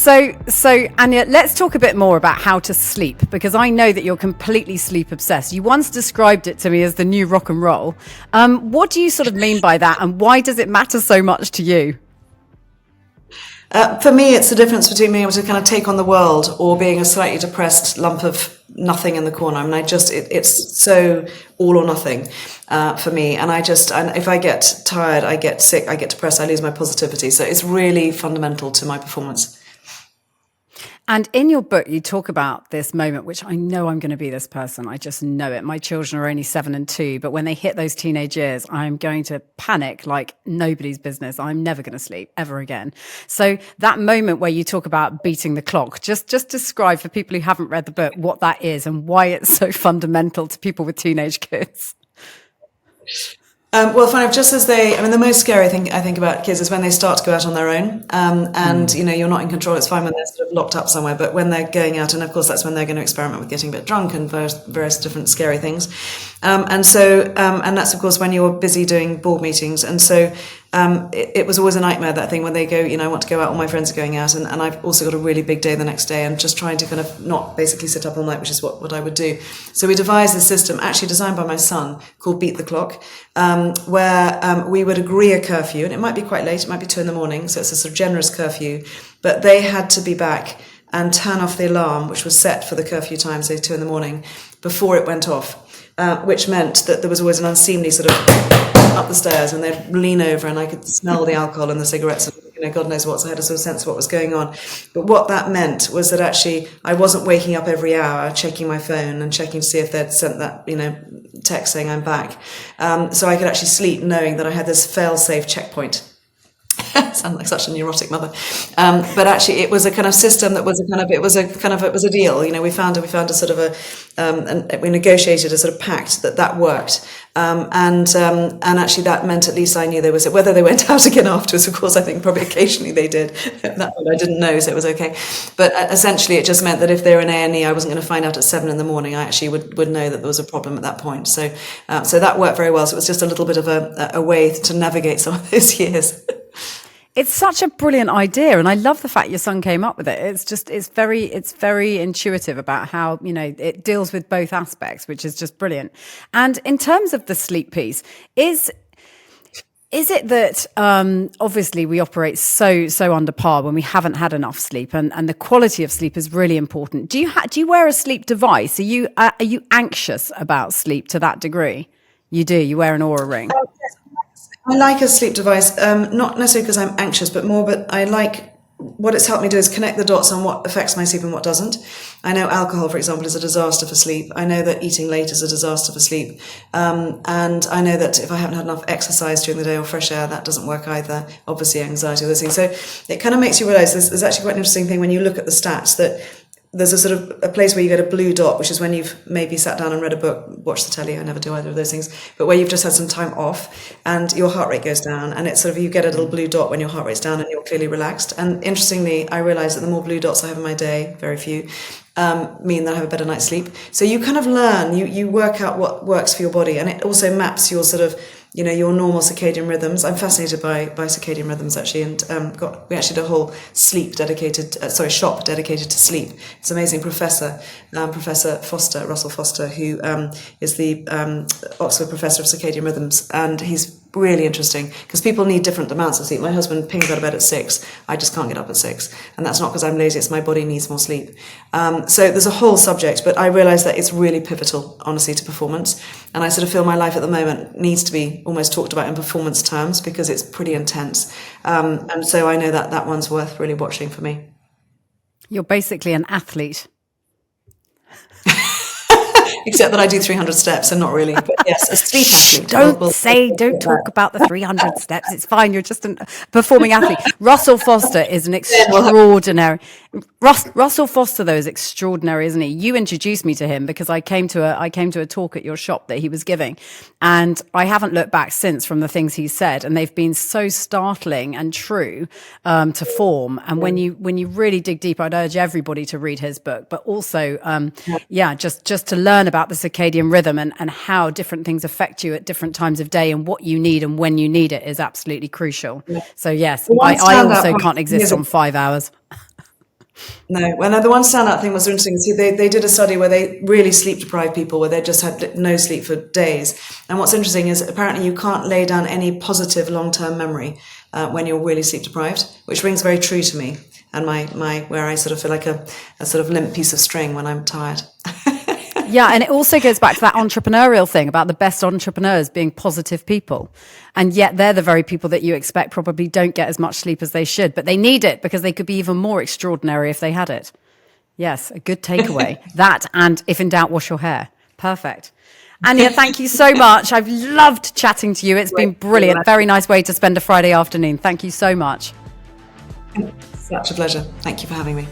So Anya, let's talk a bit more about how to sleep, because I know that you're completely sleep obsessed. You once described it to me as the new rock and roll. What do you sort of mean by that, and why does it matter so much to you? For me, it's the difference between being able to kind of take on the world or being a slightly depressed lump of nothing in the corner. I mean, it's so all or nothing for me. And if I get tired, I get sick, I get depressed, I lose my positivity. So it's really fundamental to my performance. And in your book, you talk about this moment, which I know I'm going to be this person. I just know it. My children are only 7 and 2, but when they hit those teenage years, I'm going to panic like nobody's business. I'm never going to sleep ever again. So that moment where you talk about beating the clock, just describe for people who haven't read the book what that is and why it's so fundamental to people with teenage kids. Well, the most scary thing I think about kids is when they start to go out on their own, and you're not in control. It's fine when they're sort of locked up somewhere, but when they're going out, and of course that's when they're going to experiment with getting a bit drunk and various different scary things, and that's of course when you're busy doing board meetings, and so it was always a nightmare, that thing when they go, I want to go out, all my friends are going out, and I've also got a really big day the next day, and just trying to kind of not basically sit up all night, which is what I would do. So we devised a system, actually designed by my son, called Beat the Clock, where we would agree a curfew, and it might be quite late, it might be 2 a.m, so it's a sort of generous curfew, but they had to be back and turn off the alarm, which was set for the curfew time, say 2 a.m, before it went off, which meant that there was always an unseemly sort of up the stairs, and they'd lean over and I could smell the alcohol and the cigarettes, and God knows what, so I had a sort of sense of what was going on. But what that meant was that actually I wasn't waking up every hour checking my phone and checking to see if they'd sent that text saying I'm back, so I could actually sleep knowing that I had this fail-safe checkpoint. Sound like such a neurotic mother, but actually it was a kind of system that was it was a deal. We found a sort of and we negotiated a sort of pact that worked, and actually that meant at least I knew there was, whether they went out again afterwards. Of course, I think probably occasionally they did. That one I didn't know, so it was okay. But essentially, it just meant that if they were in A&E, I wasn't going to find out at 7 a.m. I actually would know that there was a problem at that point. So that worked very well. So it was just a little bit of a way to navigate some of those years. It's such a brilliant idea, and I love the fact your son came up with it. It's very intuitive about how, it deals with both aspects, which is just brilliant. And in terms of the sleep piece, is it that obviously we operate so under par when we haven't had enough sleep, and the quality of sleep is really important. Do you wear a sleep device? Are you anxious about sleep to that degree? You do. You wear an Oura ring. Yes. I like a sleep device, not necessarily because I'm anxious, but I like what it's helped me do is connect the dots on what affects my sleep and what doesn't. I know alcohol, for example, is a disaster for sleep. I know that eating late is a disaster for sleep. And I know that if I haven't had enough exercise during the day or fresh air, that doesn't work either. Obviously, anxiety, all those things. So it kind of makes you realize there's actually quite an interesting thing when you look at the stats, that there's a sort of a place where you get a blue dot, which is when you've maybe sat down and read a book, watched the telly. I never do either of those things, but where you've just had some time off and your heart rate goes down, and it's sort of, you get a little blue dot when your heart rate's down and you're clearly relaxed. And interestingly, I realized that the more blue dots I have in my day, very few, mean that I have a better night's sleep. So you kind of learn, you work out what works for your body, and it also maps your sort of, your normal circadian rhythms. I'm fascinated by circadian rhythms, actually, and we actually did a whole shop dedicated to sleep. It's an amazing professor, Professor Foster, Russell Foster, who is the Oxford Professor of Circadian Rhythms, and he's really interesting because people need different amounts of sleep. My husband pings out of bed at 6. I just can't get up at 6, and that's not because I'm lazy, it's my body needs more sleep. So there's a whole subject, but I realise that it's really pivotal, honestly, to performance, and I sort of feel my life at the moment needs to be almost talked about in performance terms because it's pretty intense, and so I know that one's worth really watching for me. You're basically an athlete. Except that I do 300 steps and not really, but yes, a sleep athlete. Don't talk about the 300 steps. It's fine. You're just a performing athlete. Russell Foster is an extraordinary. Russell Foster, though, is extraordinary, isn't he? You introduced me to him because I came to a talk at your shop that he was giving, and I haven't looked back since from the things he said, and they've been so startling and true to form. And when you really dig deep, I'd urge everybody to read his book, but also, just to learn about the circadian rhythm and how different things affect you at different times of day, and what you need and when you need it is absolutely crucial. So yes, I also can't exist on 5 hours. No, well, no, the one standout thing was interesting. See, they did a study where they really sleep deprived people, where they just had no sleep for days. And what's interesting is apparently you can't lay down any positive long-term memory when you're really sleep deprived, which rings very true to me. And my where I sort of feel like a sort of limp piece of string when I'm tired. Yeah, and it also goes back to that entrepreneurial thing about the best entrepreneurs being positive people. And yet they're the very people that you expect probably don't get as much sleep as they should, but they need it because they could be even more extraordinary if they had it. Yes, a good takeaway. That, and if in doubt, wash your hair. Perfect. Anya, thank you so much. I've loved chatting to you. It's been brilliant. Very nice way to spend a Friday afternoon. Thank you so much. Such a pleasure. Thank you for having me.